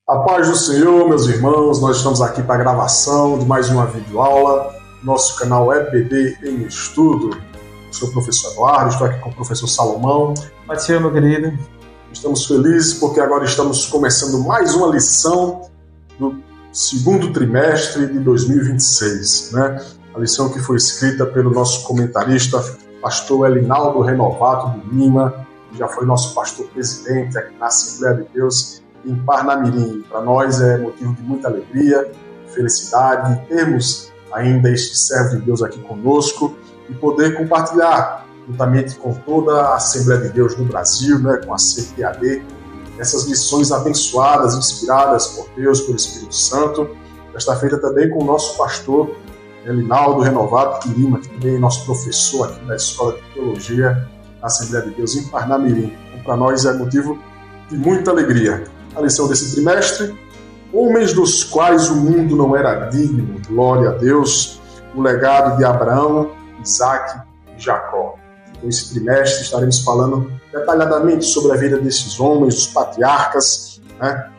A paz do Senhor, meus irmãos, nós estamos aqui para a gravação de mais uma videoaula. Nosso canal é EBD em Estudo. Eu sou o professor Eduardo, estou aqui com o professor Salomão. Pode ser, meu querido. Estamos felizes porque agora estamos começando mais uma lição do segundo trimestre de 2026, né? A lição que foi escrita pelo nosso comentarista, pastor Elinaldo Renovato de Lima, que já foi nosso pastor presidente aqui na Assembleia de Deus em Parnamirim. Para nós é motivo de muita alegria, felicidade, termos ainda este servo de Deus aqui conosco e poder compartilhar juntamente com toda a Assembleia de Deus no Brasil, né, com a CPAD, essas lições abençoadas, inspiradas por Deus, pelo Espírito Santo. Desta feita também com o nosso pastor Elinaldo Renovato de Lima, que também é nosso professor aqui na Escola de Teologia da Assembleia de Deus em Parnamirim. Então, para nós é motivo de muita alegria. A lição desse trimestre: homens dos quais o mundo não era digno, glória a Deus, o legado de Abraão, Isaque e Jacó. Então, esse trimestre estaremos falando detalhadamente sobre a vida desses homens, dos patriarcas, né?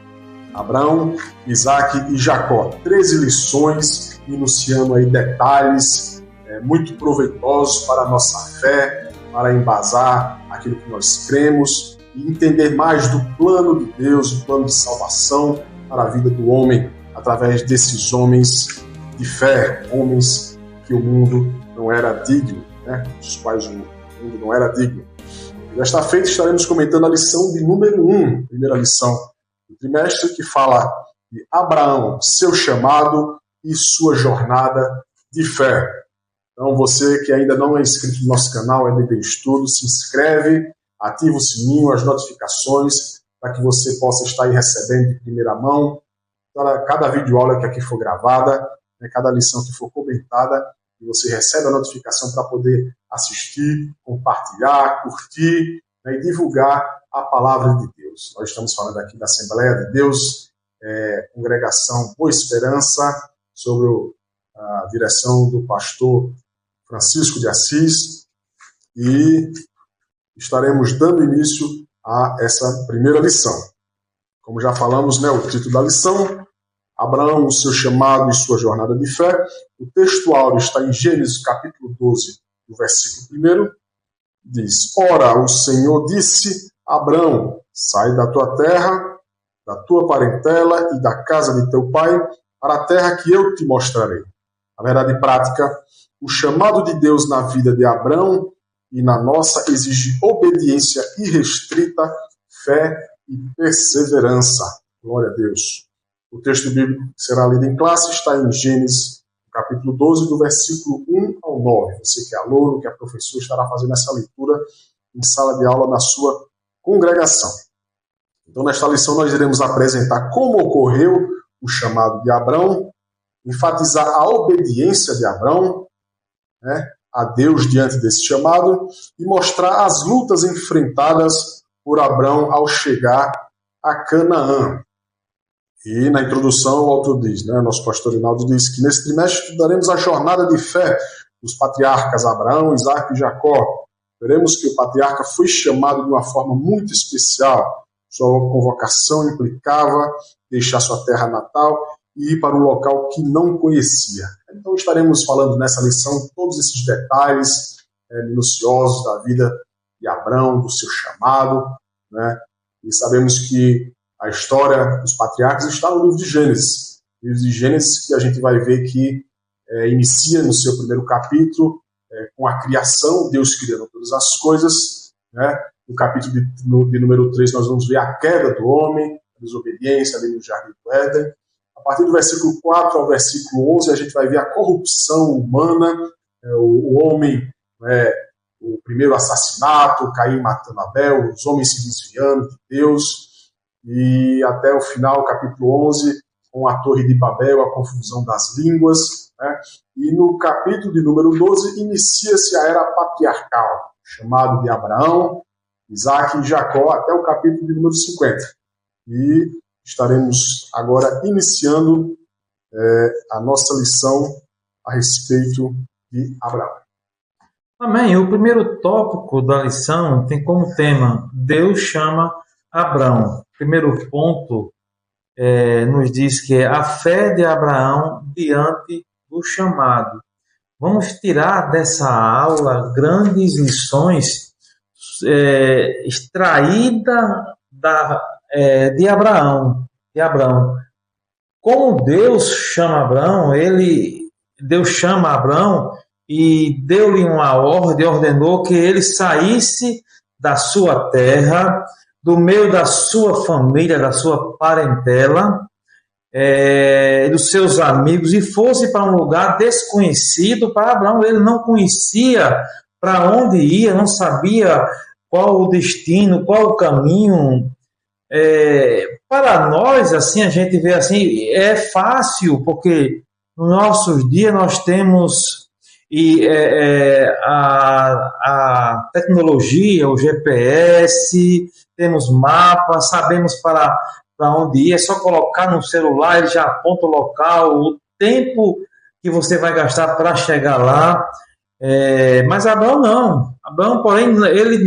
Abraão, Isaque e Jacó. 13 lições, enunciando aí detalhes muito proveitosos para a nossa fé, para embasar aquilo que nós cremos e entender mais do plano de Deus, o plano de salvação para a vida do homem, através desses homens de fé, homens que o mundo não era digno, né? Dos quais o mundo não era digno. Desta feita estaremos comentando a lição de número 1, primeira lição do trimestre, que fala de Abraão, seu chamado e sua jornada de fé. Então, você que ainda não é inscrito no nosso canal EBD Estudo, se inscreve, ativa o sininho, as notificações, para que você possa estar aí recebendo de primeira mão para cada videoaula que aqui for gravada, né, cada lição que for comentada, e você recebe a notificação para poder assistir, compartilhar, curtir, né, e divulgar a palavra de Deus. Nós estamos falando aqui da Assembleia de Deus, Congregação Boa Esperança, sobre a direção do pastor Francisco de Assis, e estaremos dando início a essa primeira lição. Como já falamos, né, o título da lição: Abraão, o seu chamado e sua jornada de fé. O texto áureo está em Gênesis capítulo 12, no versículo 1, diz: Ora, o Senhor disse a Abraão: sai da tua terra, da tua parentela e da casa de teu pai, para a terra que eu te mostrarei. Na verdade prática, o chamado de Deus na vida de Abraão e na nossa exige obediência irrestrita, fé e perseverança. Glória a Deus. O texto bíblico que será lido em classe está em Gênesis, capítulo 12, do versículo 1 ao 9. Você que é aluno, que é professor, estará fazendo essa leitura em sala de aula na sua congregação. Então, nesta lição, nós iremos apresentar como ocorreu o chamado de Abraão, enfatizar a obediência de Abraão, né, a Deus diante desse chamado, e mostrar as lutas enfrentadas por Abraão ao chegar a Canaã. E na introdução o autor diz, né, nosso pastor Rinaldo diz que nesse trimestre estudaremos a jornada de fé dos patriarcas Abraão, Isaque e Jacó. Veremos que o patriarca foi chamado de uma forma muito especial. Sua convocação implicava deixar sua terra natal e ir para um local que não conhecia. Então estaremos falando nessa lição todos esses detalhes minuciosos da vida de Abraão, do seu chamado, né? E sabemos que a história dos patriarcas está no livro de Gênesis. O livro de Gênesis, que a gente vai ver que inicia no seu primeiro capítulo com a criação, Deus criando todas as coisas, né? No capítulo de número 3 nós vamos ver a queda do homem, a desobediência ali no Jardim do Éden. A partir do versículo 4 ao versículo 11, a gente vai ver a corrupção humana, o homem, o primeiro assassinato, Caim matando Abel, os homens se desviando de Deus, e até o final, capítulo 11, com a Torre de Babel, a confusão das línguas, né? E no capítulo de número 12, inicia-se a era patriarcal, chamado de Abraão, Isaque e Jacó, até o capítulo de número 50. E estaremos agora iniciando a nossa lição a respeito de Abraão. Amém. O primeiro tópico da lição tem como tema: Deus chama Abraão. Primeiro ponto nos diz que é a fé de Abraão diante do chamado. Vamos tirar dessa aula grandes lições extraídas de Abraão. Como Deus chama Abraão, Deus chama Abraão e deu-lhe uma ordem, ordenou que ele saísse da sua terra, do meio da sua família, da sua parentela, dos seus amigos, e fosse para um lugar desconhecido para Abraão. Ele não conhecia para onde ia, não sabia qual o destino, qual o caminho. Para nós, assim, a gente vê assim, é fácil, porque nos nossos dias nós temos a tecnologia, o GPS, temos mapas, sabemos para onde ir, é só colocar no celular, ele já aponta o local, o tempo que você vai gastar para chegar lá. Mas Abraão não. Abraão, porém, ele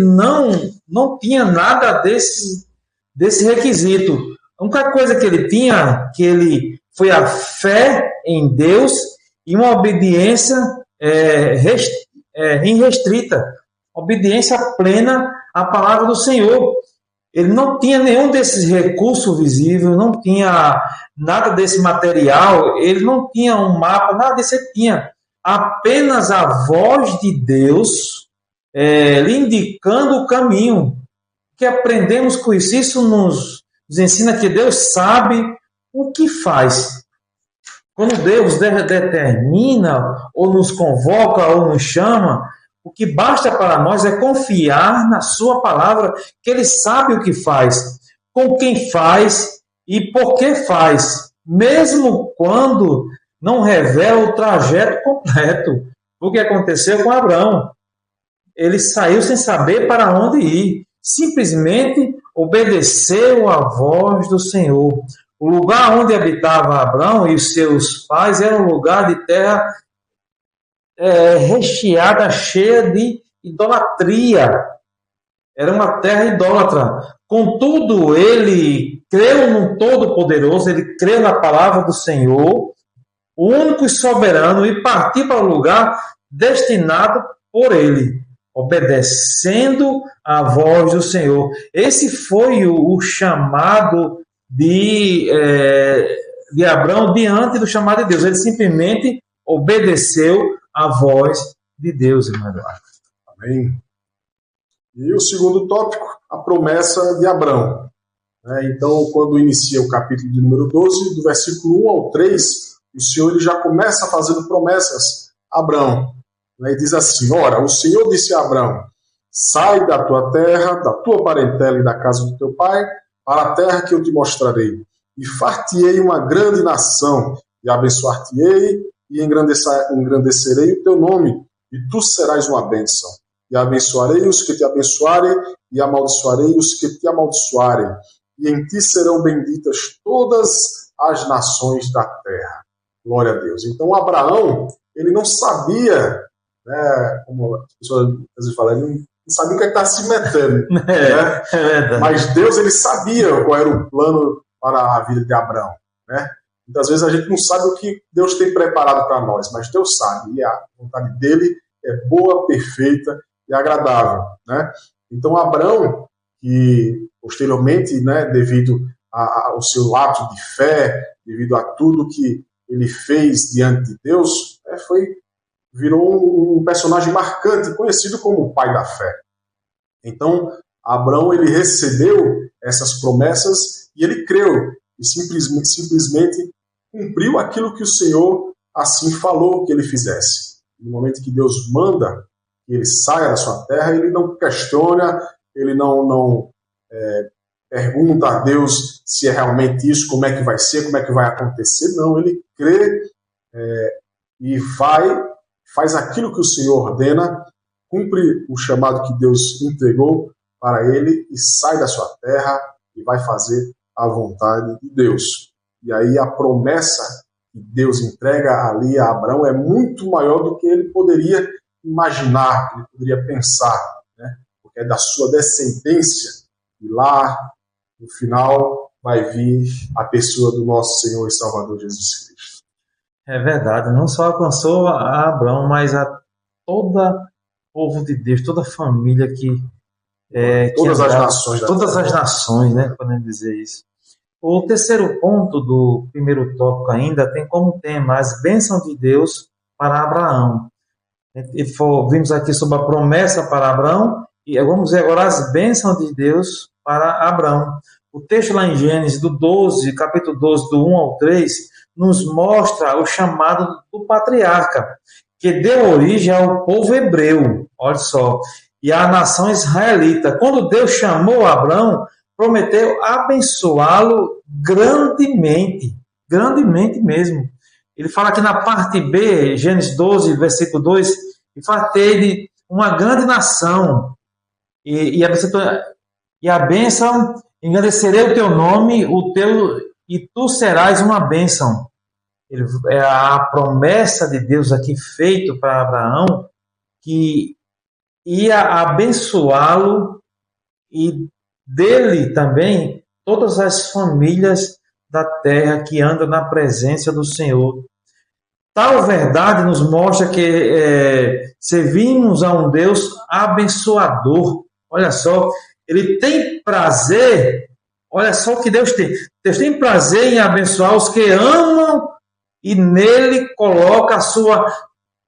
não tinha nada desse requisito. A única coisa que ele tinha, que ele foi a fé em Deus e uma obediência irrestrita, obediência plena à palavra do Senhor. Ele não tinha nenhum desses recursos visíveis, não tinha nada desse material, ele não tinha um mapa, nada disso ele tinha. Apenas a voz de Deus lhe indicando o caminho. Que aprendemos com isso? Isso nos ensina que Deus sabe o que faz. Quando Deus determina, ou nos convoca, ou nos chama, o que basta para nós é confiar na sua palavra, que Ele sabe o que faz, com quem faz e por que faz, mesmo quando não revela o trajeto completo. O que aconteceu com Abraão? Ele saiu sem saber para onde ir, simplesmente obedeceu à voz do Senhor. O lugar onde habitava Abraão e os seus pais era um lugar de terra recheada, cheia de idolatria. Era uma terra idólatra. Contudo, ele creu no Todo-Poderoso, ele creu na palavra do Senhor, o único e soberano, e partiu para o lugar destinado por ele, obedecendo à voz do Senhor. Esse foi o chamado de Abraão diante do chamado de Deus. Ele simplesmente obedeceu à voz de Deus, irmão Eduardo. Amém. E o segundo tópico, a promessa de Abraão. Então, quando inicia o capítulo de número 12, do versículo 1 ao 3, o Senhor ele já começa fazendo promessas a Abraão. E diz assim: ora, o Senhor disse a Abraão: sai da tua terra, da tua parentela e da casa do teu pai, para a terra que eu te mostrarei, e far-te-ei uma grande nação, e abençoar-te-ei, e engrandecerei o teu nome, e tu serás uma bênção. E abençoarei os que te abençoarem, e amaldiçoarei os que te amaldiçoarem, e em ti serão benditas todas as nações da terra. Glória a Deus. Então Abraão, ele não sabia, como as pessoas às vezes falam, ele não sabia o que estava se metendo. Mas Deus, ele sabia qual era o plano para a vida de Abraão. Muitas vezes a gente não sabe o que Deus tem preparado para nós, mas Deus sabe, e a vontade dele é boa, perfeita e agradável. Então Abraão, que posteriormente, devido ao seu ato de fé, devido a tudo que ele fez diante de Deus, virou um personagem marcante, conhecido como o pai da fé. Então, Abraão, ele recebeu essas promessas e ele creu, e simplesmente cumpriu aquilo que o Senhor assim falou que ele fizesse. No momento que Deus manda que ele saia da sua terra, ele não questiona, ele não pergunta a Deus se é realmente isso, como é que vai ser, como é que vai acontecer. Não, ele crê e faz aquilo que o Senhor ordena, cumpre o chamado que Deus entregou para ele e sai da sua terra e vai fazer a vontade de Deus. E aí a promessa que Deus entrega ali a Abraão é muito maior do que ele poderia imaginar, que ele poderia pensar, porque é da sua descendência. E lá, no final, vai vir a pessoa do nosso Senhor e Salvador Jesus Cristo. É verdade, não só alcançou a Abraão, mas a todo povo de Deus, toda a família Todas as nações da todas terra. as nações, né, podemos dizer isso. O terceiro ponto do primeiro tópico ainda tem como tema as bênçãos de Deus para Abraão. Vimos aqui sobre a promessa para Abraão e vamos ver agora as bênçãos de Deus para Abraão. O texto lá em Gênesis, capítulo 12, do 1 ao 3, nos mostra o chamado do patriarca, que deu origem ao povo hebreu, olha só, e à nação israelita. Quando Deus chamou Abraão, prometeu abençoá-lo grandemente, grandemente mesmo. Ele fala aqui na parte B, Gênesis 12, versículo 2, e fartei de uma grande nação, e a bênção, engrandecerei o teu nome, e tu serás uma bênção. É a promessa de Deus aqui feita para Abraão, que ia abençoá-lo, e dele também todas as famílias da terra que andam na presença do Senhor. Tal verdade nos mostra que servimos a um Deus abençoador. Olha só, ele tem prazer, olha só o que Deus tem. Deus tem prazer em abençoar os que amam e nele coloca a sua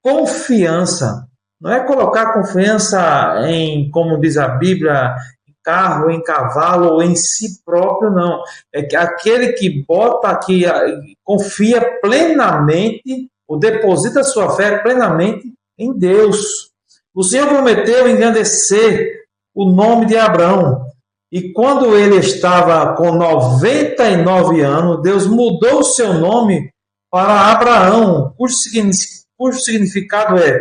confiança. Não é colocar confiança em, como diz a Bíblia, em carro, em cavalo ou em si próprio, não. É que aquele que bota aqui, confia plenamente, ou deposita a sua fé plenamente em Deus. O Senhor prometeu engrandecer o nome de Abraão. E quando ele estava com 99 anos, Deus mudou o seu nome para Abraão, cujo significado é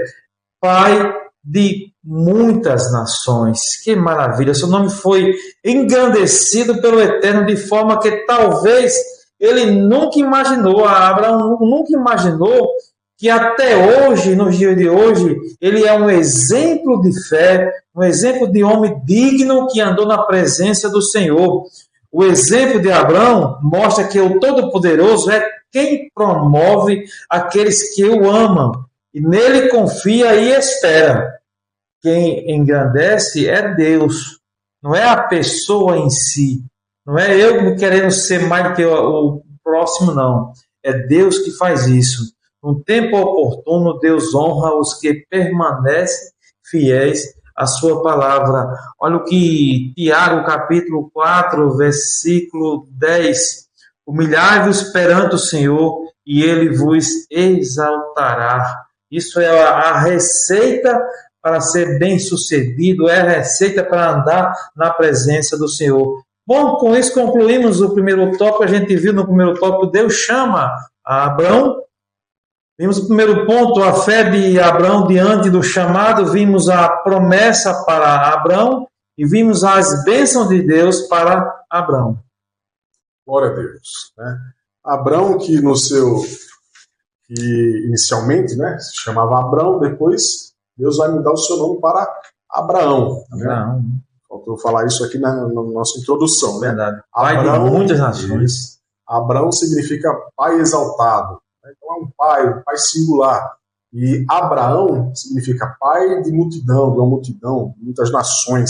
Pai de muitas nações. Que maravilha! Seu nome foi engrandecido pelo Eterno de forma que talvez ele nunca imaginou, Abraão nunca imaginou que até hoje, nos dias de hoje, ele é um exemplo de fé, um exemplo de homem digno que andou na presença do Senhor. O exemplo de Abraão mostra que o Todo-Poderoso é quem promove aqueles que o amam, e nele confia e espera. Quem engrandece é Deus, não é a pessoa em si. Não é eu querendo ser mais do que o próximo, não. É Deus que faz isso. No tempo oportuno, Deus honra os que permanecem fiéis à sua palavra. Olha o que Tiago, capítulo 4, versículo 10. Humilhai-vos perante o Senhor, e ele vos exaltará. Isso é a receita para ser bem-sucedido, é a receita para andar na presença do Senhor. Bom, com isso concluímos o primeiro tópico. A gente viu no primeiro tópico, Deus chama a Abraão. Vimos o primeiro ponto, a fé de Abraão diante do chamado. Vimos a promessa para Abraão e vimos as bênçãos de Deus para Abraão. Glória a Deus. Né? Abraão, que inicialmente, né, se chamava Abrão, depois Deus vai mudar o seu nome para Abraão. Abraão. Né? Faltou falar isso aqui na nossa introdução. Né? Verdade. Pai de muitas nações. Abraão significa pai exaltado. Então é um pai singular. E Abraão significa pai de multidão, de uma multidão, de muitas nações.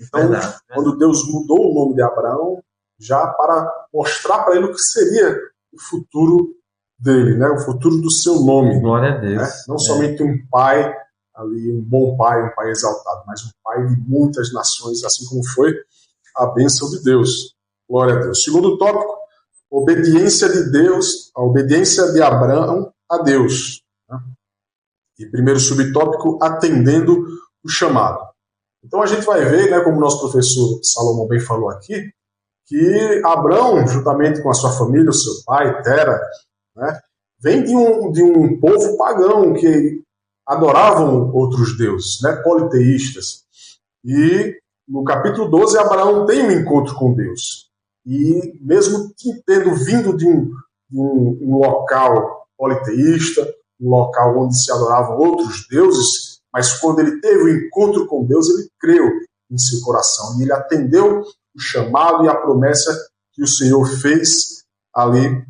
Então, quando Deus mudou o nome de Abraão, já para mostrar para ele o que seria o futuro dele, né? O futuro do seu nome. Glória a Deus. Né? Não somente um pai ali, um bom pai, um pai exaltado, mas um pai de muitas nações, assim como foi a bênção de Deus. Glória a Deus. Segundo tópico, obediência de Deus, a obediência de Abraão a Deus. Né? E primeiro subtópico, atendendo o chamado. Então a gente vai ver, né, como o nosso professor Salomão bem falou aqui, que Abraão, juntamente com a sua família, o seu pai, Tera, né, vem de um povo pagão que adoravam outros deuses, né, politeístas. E no capítulo 12, Abraão tem um encontro com Deus. E mesmo tendo vindo de um local politeísta, um local onde se adoravam outros deuses, mas quando ele teve o encontro com Deus, ele creu em seu coração. E ele atendeu o chamado e a promessa que o Senhor fez ali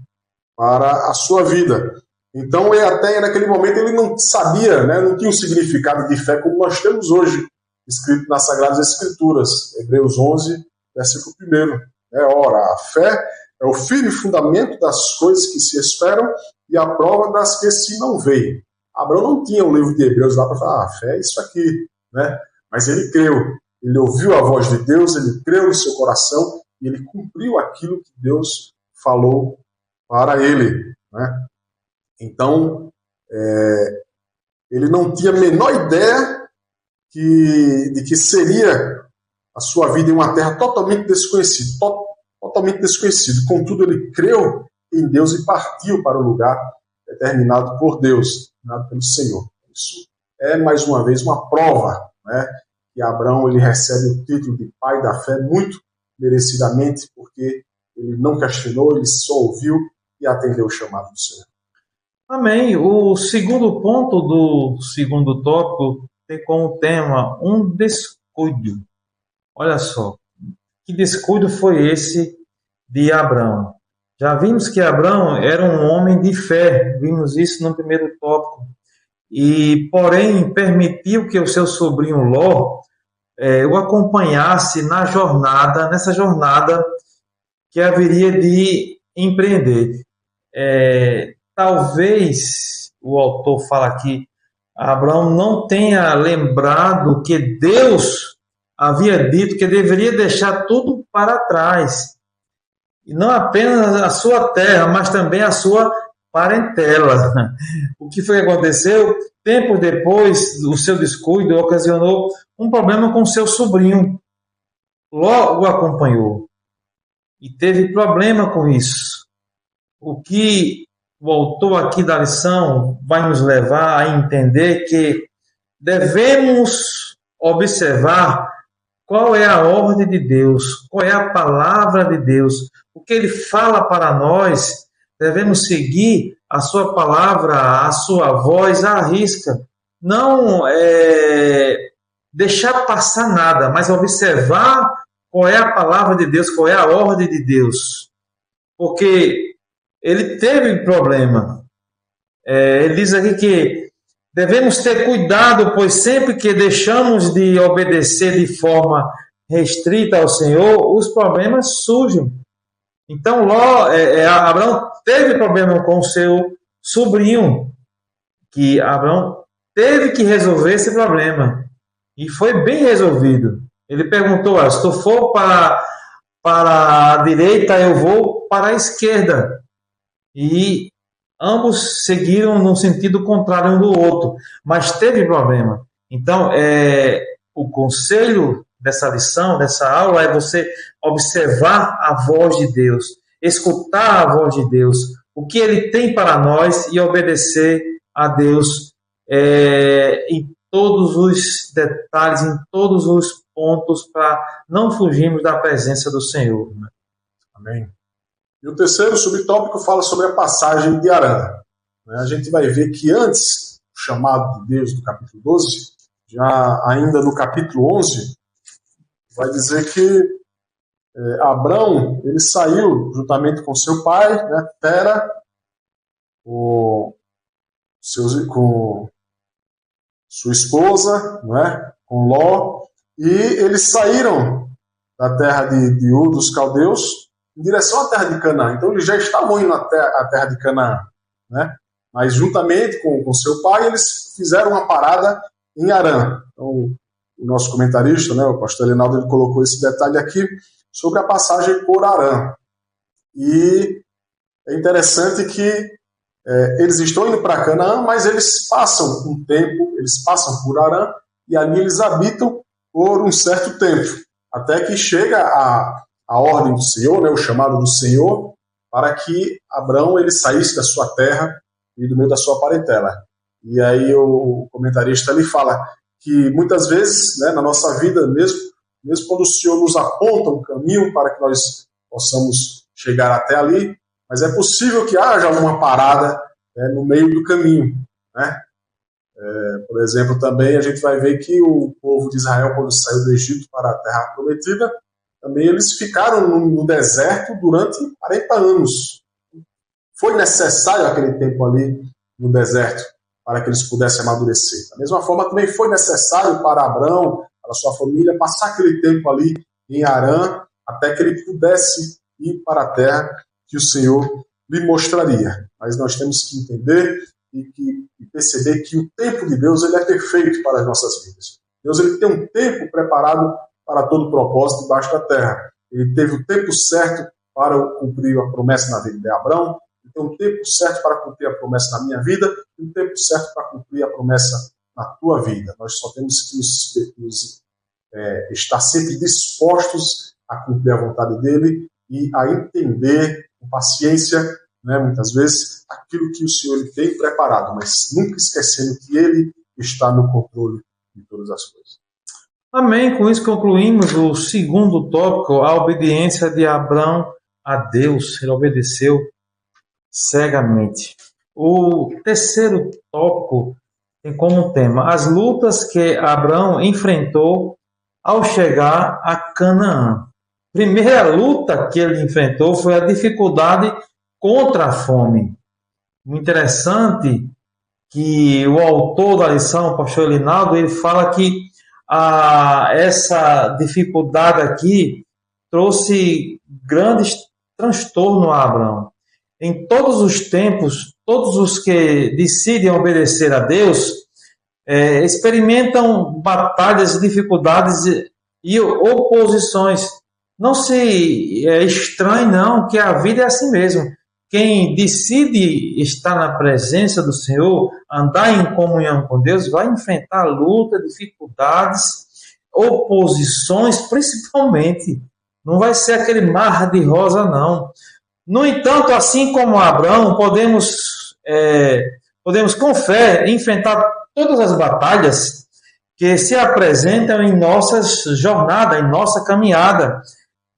para a sua vida. Então, ele até naquele momento ele não sabia, né, não tinha um significado de fé como nós temos hoje, escrito nas Sagradas Escrituras, Hebreus 11, versículo 1. Ora, a fé é o firme fundamento das coisas que se esperam e a prova das que se não veem. Abraão não tinha o livro de Hebreus lá para falar, a fé é isso aqui, né? Mas ele creu, ele ouviu a voz de Deus, ele creu no seu coração e ele cumpriu aquilo que Deus falou para ele, né? Então, ele não tinha a menor ideia de que seria a sua vida em uma terra totalmente desconhecida, totalmente desconhecido. Contudo, ele creu em Deus e partiu para o lugar determinado por Deus, determinado pelo Senhor. Isso é, mais uma vez, uma prova, né, que Abraão ele recebe o título de pai da fé muito merecidamente, porque ele não questionou, ele só ouviu e atendeu o chamado do Senhor. Amém. O segundo ponto do segundo tópico tem como tema um descuido. Olha só, que descuido foi esse de Abraão? Já vimos que Abraão era um homem de fé, vimos isso no primeiro tópico, e porém permitiu que o seu sobrinho Ló o acompanhasse nessa jornada que haveria de empreender. Talvez, o autor fala aqui, Abraão não tenha lembrado que Deus havia dito que deveria deixar tudo para trás. E não apenas a sua terra, mas também a sua parentela. O que foi que aconteceu? Tempos depois, o seu descuido ocasionou um problema com seu sobrinho. Ló o acompanhou e teve problema com isso. O que o autor aqui da lição vai nos levar a entender que devemos observar qual é a ordem de Deus, qual é a palavra de Deus, o que ele fala para nós, devemos seguir a sua palavra, a sua voz à risca, não deixar passar nada, mas observar qual é a palavra de Deus, qual é a ordem de Deus, porque ele teve problema. Ele diz aqui que devemos ter cuidado, pois sempre que deixamos de obedecer de forma restrita ao Senhor, os problemas surgem. Então, Abraão teve problema com o seu sobrinho, que Abraão teve que resolver esse problema. E foi bem resolvido. Ele perguntou, se tu for para a direita, eu vou para a esquerda. E ambos seguiram no sentido contrário um do outro, mas teve problema. Então, o conselho dessa lição, dessa aula, é você observar a voz de Deus, escutar a voz de Deus, o que Ele tem para nós e obedecer a Deus em todos os detalhes, em todos os pontos, para não fugirmos da presença do Senhor. Amém. E o terceiro subtópico fala sobre a passagem de Arã. A gente vai ver que antes, o chamado de Deus do capítulo 12, já ainda no capítulo 11, vai dizer que Abrão, ele saiu juntamente com seu pai, né, Tera, com sua esposa, né, com Ló, e eles saíram da terra de Ur, dos caldeus, em direção à terra de Canaã. Então eles já estavam indo à terra de Canaã, né? Mas juntamente com seu pai, eles fizeram uma parada em Arã. Então, o nosso comentarista, né, o pastor Elinaldo, ele colocou esse detalhe aqui sobre a passagem por Arã. E é interessante que eles estão indo para Canaã, mas eles passam um tempo, eles passam por Arã, e ali eles habitam por um certo tempo, até que chega a ordem do Senhor, né, o chamado do Senhor, para que Abrão ele saísse da sua terra e do meio da sua parentela. E aí o comentarista ali fala que muitas vezes, né, na nossa vida, mesmo quando o Senhor nos aponta um caminho para que nós possamos chegar até ali, mas é possível que haja uma parada, né, no meio do caminho, né? Por exemplo, também a gente vai ver que o povo de Israel, quando saiu do Egito para a terra prometida, também eles ficaram no deserto durante 40 anos. Foi necessário aquele tempo ali no deserto para que eles pudessem amadurecer. Da mesma forma, também foi necessário para Abrão, para sua família, passar aquele tempo ali em Harã, até que ele pudesse ir para a terra que o Senhor lhe mostraria. Mas nós temos que entender e perceber que o tempo de Deus ele é perfeito para as nossas vidas. Deus ele tem um tempo preparado para todo o propósito debaixo da terra. Ele teve o tempo certo para cumprir a promessa na vida de Abrão, ele tem um tempo certo para cumprir a promessa na minha vida, e um tempo certo para cumprir a promessa na tua vida. Nós só temos que estar sempre dispostos a cumprir a vontade dele e a entender com paciência, né, muitas vezes, aquilo que o Senhor ele tem preparado, mas nunca esquecendo que ele está no controle de todas as coisas. Amém. Com isso concluímos o segundo tópico, a obediência de Abrão a Deus. Ele obedeceu cegamente. O terceiro tópico tem como tema as lutas que Abrão enfrentou ao chegar a Canaã. A primeira luta que ele enfrentou foi a dificuldade contra a fome. O interessante que o autor da lição, o pastor Elinaldo, ele fala que essa dificuldade aqui trouxe grandes transtornos a Abrão. Em todos os tempos, todos os que decidem obedecer a Deus experimentam batalhas, dificuldades e oposições. Não se estranhe, não, que a vida é assim mesmo. Quem decide estar na presença do Senhor, andar em comunhão com Deus, vai enfrentar luta, dificuldades, oposições, principalmente. Não vai ser aquele mar de rosa, não. No entanto, assim como Abrão, podemos com fé enfrentar todas as batalhas que se apresentam em nossa jornada, em nossa caminhada.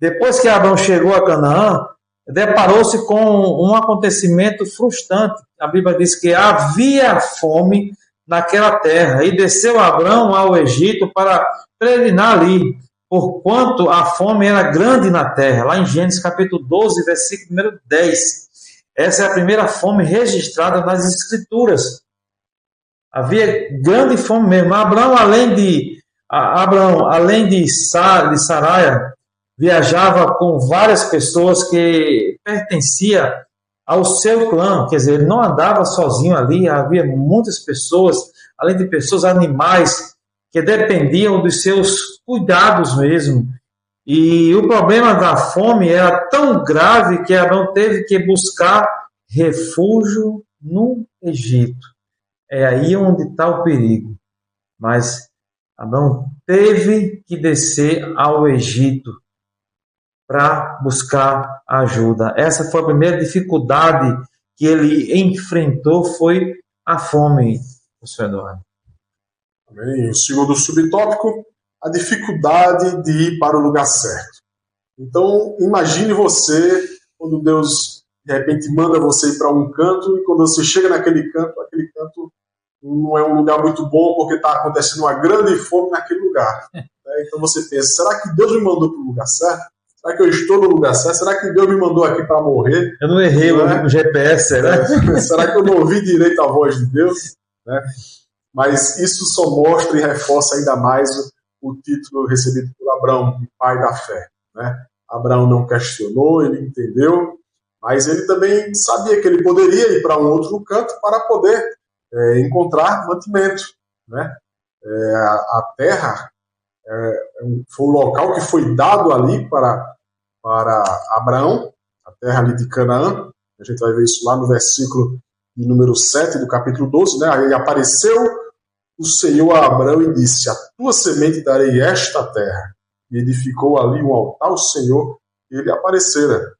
Depois que Abrão chegou a Canaã, deparou-se com um acontecimento frustrante. A Bíblia diz que havia fome naquela terra e desceu Abrão ao Egito para peregrinar ali, porquanto a fome era grande na terra. Lá em Gênesis capítulo 12, versículo número 10. Essa é a primeira fome registrada nas Escrituras. Havia grande fome mesmo. Abrão, além de Saraia, viajava com várias pessoas que pertenciam ao seu clã, quer dizer, ele não andava sozinho ali, havia muitas pessoas, além de pessoas, animais, que dependiam dos seus cuidados mesmo. E o problema da fome era tão grave que Abrão teve que buscar refúgio no Egito. É aí onde está o perigo. Mas Abrão teve que descer ao Egito para buscar ajuda. Essa foi a primeira dificuldade que ele enfrentou, foi a fome, professor Eduardo. O segundo subtópico, a dificuldade de ir para o lugar certo. Então, imagine você, quando Deus, de repente, manda você ir para um canto, e quando você chega naquele canto não é um lugar muito bom, porque está acontecendo uma grande fome naquele lugar. Então você pensa, será que Deus me mandou para o lugar certo? Será que eu estou no lugar certo? Será que Deus me mandou aqui para morrer? Eu não errei o GPS, né? Será que eu não ouvi direito a voz de Deus? Né? Mas isso só mostra e reforça ainda mais o título recebido por Abrão, pai da fé. Né? Abrão não questionou, ele entendeu, mas ele também sabia que ele poderia ir para um outro canto para poder encontrar mantimento. Né? A terra foi um local que foi dado ali para Abraão, a terra ali de Canaã. A gente vai ver isso lá no versículo de número 7 do capítulo 12. Né? Aí apareceu o Senhor a Abraão e disse: a tua semente darei esta terra. E edificou ali um altar ao Senhor, e ele aparecera.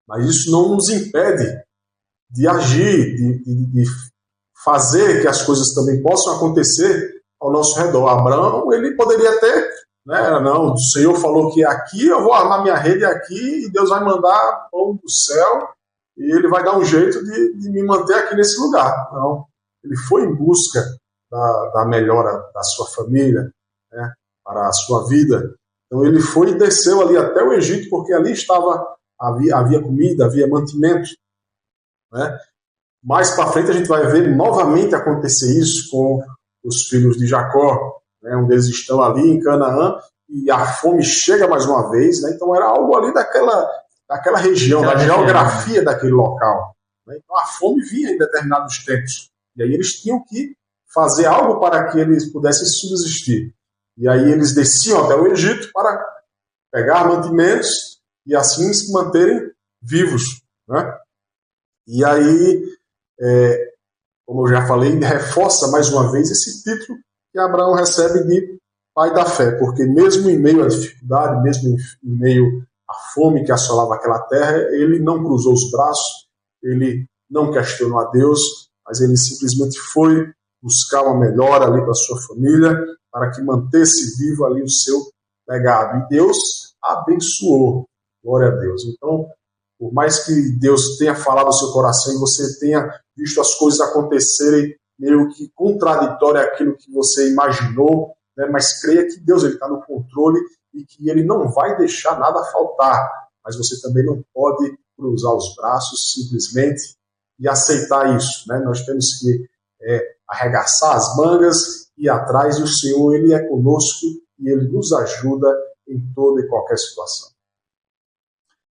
Mas isso não nos impede de agir, de fazer que as coisas também possam acontecer ao nosso redor. Abraão, ele poderia ter, né? Não, o Senhor falou que aqui eu vou armar minha rede aqui e Deus vai mandar pão do céu e ele vai dar um jeito de me manter aqui nesse lugar. Não, ele foi em busca da melhora da sua família, né? Para a sua vida. Então ele foi e desceu ali até o Egito, porque ali havia comida, havia mantimento, né? Mais para frente a gente vai ver novamente acontecer isso com os filhos de Jacó, né? Onde eles estão ali em Canaã e a fome chega mais uma vez, né? Então era algo ali daquela região, da geografia daquele local, né? Então a fome vinha em determinados tempos e aí eles tinham que fazer algo para que eles pudessem subsistir. E aí eles desciam até o Egito para pegar mantimentos e assim se manterem vivos, né? E aí, como eu já falei, reforça mais uma vez esse título que Abraão recebe de pai da fé, porque mesmo em meio à dificuldade, mesmo em meio à fome que assolava aquela terra, ele não cruzou os braços, ele não questionou a Deus, mas ele simplesmente foi buscar uma melhora ali para a sua família, para que mantesse vivo ali o seu legado. E Deus abençoou. Glória a Deus. Então, por mais que Deus tenha falado ao seu coração e você tenha visto as coisas acontecerem meio que contraditório àquilo que você imaginou, né, mas creia que Deus está no controle e que Ele não vai deixar nada faltar. Mas você também não pode cruzar os braços simplesmente e aceitar isso, né? Nós temos que arregaçar as mangas e ir atrás, e o Senhor, Ele é conosco e Ele nos ajuda em toda e qualquer situação.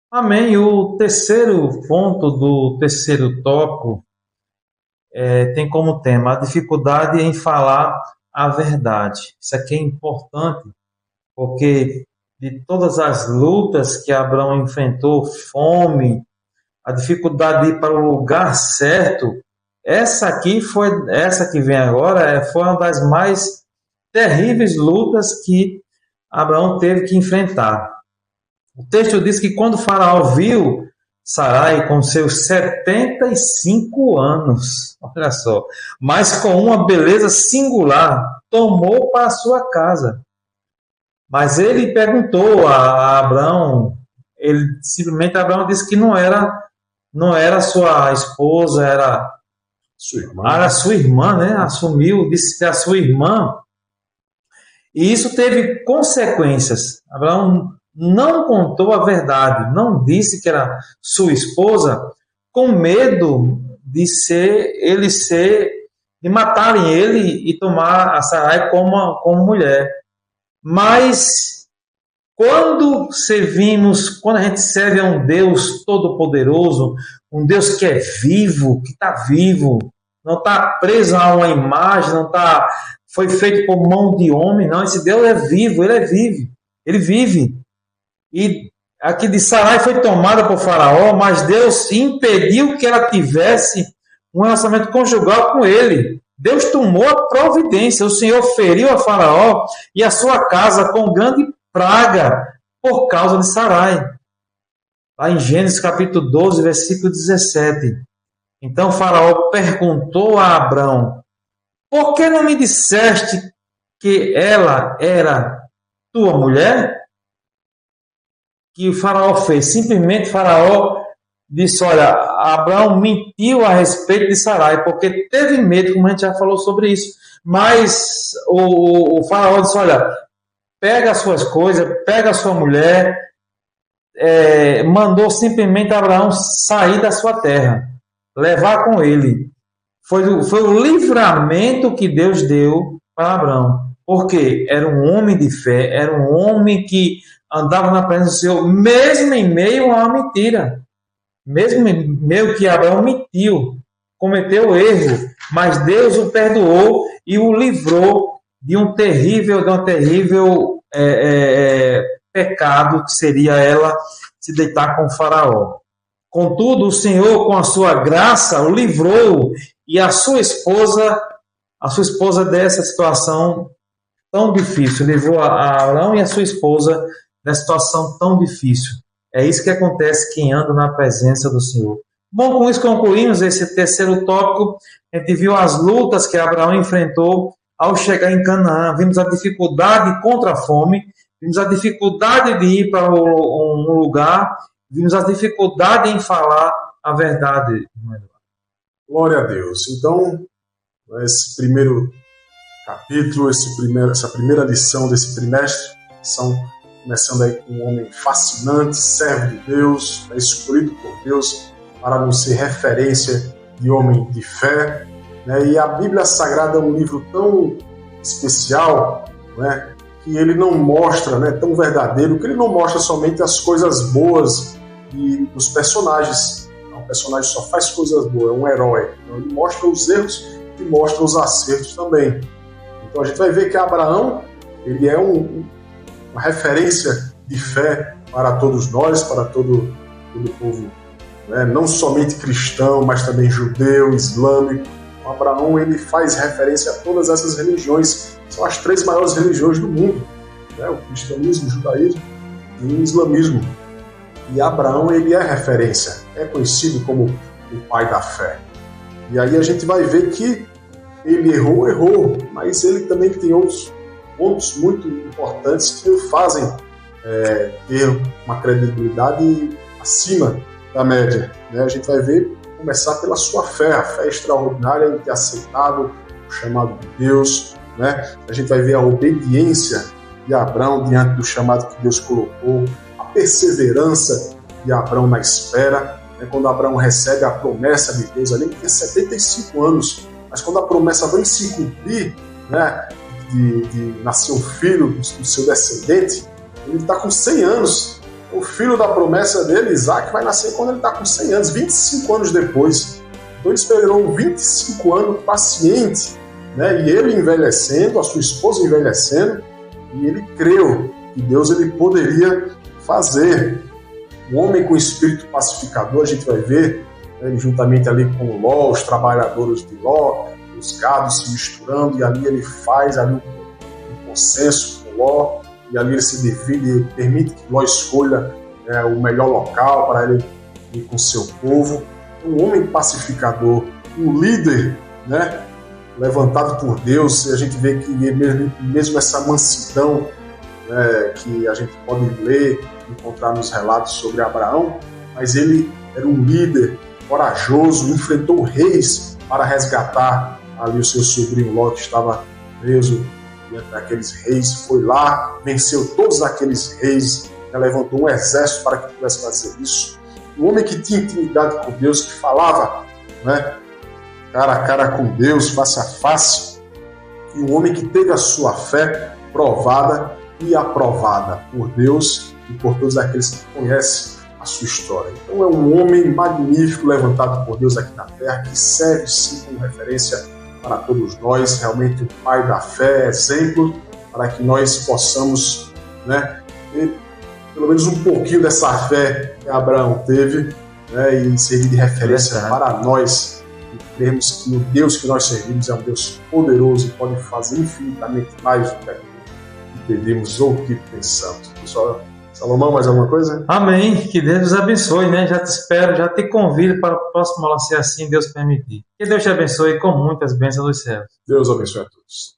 Amém. O terceiro ponto do terceiro tópico tem como tema a dificuldade em falar a verdade. Isso aqui é importante, porque de todas as lutas que Abraão enfrentou, fome, a dificuldade de ir para o lugar certo, essa que vem agora, foi uma das mais terríveis lutas que Abraão teve que enfrentar. O texto diz que quando Faraó viu Sarai com seus 75 anos, olha só, mas com uma beleza singular, tomou para a sua casa. Mas ele perguntou a Abraão, Abraão disse que não era sua esposa, era sua irmã, né? Assumiu, disse que era sua irmã. E isso teve consequências. Abraão não contou a verdade, não disse que era sua esposa, com medo de matarem ele e tomar a Sarai como mulher. Mas quando a gente serve a um Deus todo-poderoso, um Deus que é vivo, que está vivo, não está preso a uma imagem, foi feito por mão de homem, não. Esse Deus é vivo, ele vive. E aqui de Sarai foi tomada por Faraó, mas Deus impediu que ela tivesse um relacionamento conjugal com ele. Deus tomou a providência, o Senhor feriu a Faraó e a sua casa com grande praga por causa de Sarai. Lá em Gênesis capítulo 12, versículo 17. Então Faraó perguntou a Abrão: por que não me disseste que ela era tua mulher? Que o Faraó fez? Simplesmente Faraó disse: olha, Abraão mentiu a respeito de Sarai, porque teve medo, como a gente já falou sobre isso. Mas o Faraó disse: olha, pega as suas coisas, pega a sua mulher, mandou simplesmente Abraão sair da sua terra, levar com ele. Foi o livramento que Deus deu para Abraão, porque era um homem de fé, era um homem que andava na presença do Senhor, mesmo em meio a uma mentira. Mesmo em meio que Abraão mentiu, cometeu erro, mas Deus o perdoou e o livrou de um terrível pecado, que seria ela se deitar com o Faraó. Contudo, o Senhor, com a sua graça, o livrou, e a sua esposa dessa situação tão difícil, livrou a Abraão e a sua esposa dessa situação tão difícil. É isso que acontece quem anda na presença do Senhor. Bom, com isso concluímos esse terceiro tópico. A gente viu as lutas que Abraão enfrentou ao chegar em Canaã. Vimos a dificuldade contra a fome, vimos a dificuldade de ir para um lugar, vimos a dificuldade em falar a verdade. Glória a Deus. Então, esse primeiro capítulo, essa primeira lição desse trimestre são começando aí com um homem fascinante, servo de Deus, escolhido por Deus para nos ser referência de homem de fé, né? E a Bíblia Sagrada é um livro tão especial, né, que ele não mostra, né, tão verdadeiro, que ele não mostra somente as coisas boas dos personagens. O personagem só faz coisas boas, é um herói. Então, ele mostra os erros e mostra os acertos também. Então a gente vai ver que Abraão, ele é uma referência de fé para todos nós, para todo o povo, né, não somente cristão, mas também judeu, islâmico. Abraão, ele faz referência a todas essas religiões, são as 3 maiores religiões do mundo, né? O cristianismo, o judaísmo e o islamismo. E Abraão, ele é referência, é conhecido como o pai da fé. E aí a gente vai ver que ele errou, mas ele também tem outros pontos muito importantes que o fazem ter uma credibilidade acima da média, né? A gente vai ver, começar pela sua fé, a fé extraordinária em ter aceitado o chamado de Deus, né? A gente vai ver a obediência de Abraão diante do chamado que Deus colocou, a perseverança de Abraão na espera, né? Quando Abraão recebe a promessa de Deus, ali ele tem 75 anos, mas quando a promessa vem se cumprir, né, de nascer um filho do seu descendente, ele está com 100 anos. O filho da promessa dele, Isaac, vai nascer quando ele está com 100 anos, 25 anos depois. Então ele esperou 25 anos paciente, né? E ele envelhecendo, a sua esposa envelhecendo, e ele creu que Deus ele poderia fazer. Um homem com espírito pacificador, a gente vai ver, né, juntamente ali com Ló, os trabalhadores de Ló, os gados se misturando, e ali ele faz ali um consenso com Ló, e ali ele se divide, permite que Ló escolha, né, o melhor local para ele ir com seu povo. Um homem pacificador, um líder, né, levantado por Deus. E a gente vê que mesmo essa mansidão, né, que a gente pode ler, encontrar nos relatos sobre Abraão, mas ele era um líder corajoso, enfrentou reis para resgatar ali o seu sobrinho Ló, que estava preso diante daqueles reis, foi lá, venceu todos aqueles reis, levantou um exército para que pudesse fazer isso. Um homem que tinha intimidade com Deus, que falava, né, cara a cara com Deus, face a face, e um homem que teve a sua fé provada e aprovada por Deus e por todos aqueles que conhecem a sua história. Então é um homem magnífico, levantado por Deus aqui na terra, que serve sim como referência para todos nós, realmente o pai da fé, exemplo, para que nós possamos, né, ter pelo menos um pouquinho dessa fé que Abraão teve, né, e servir de referência para nós, e cremos que o Deus que nós servimos é um Deus poderoso e pode fazer infinitamente mais do que pedimos ou que pensamos. Pessoal, Salomão, mais alguma coisa? Amém. Que Deus nos abençoe, né? Já te espero, já te convido para o próximo aula, se assim Deus permitir. Que Deus te abençoe com muitas bênçãos dos céus. Deus abençoe a todos.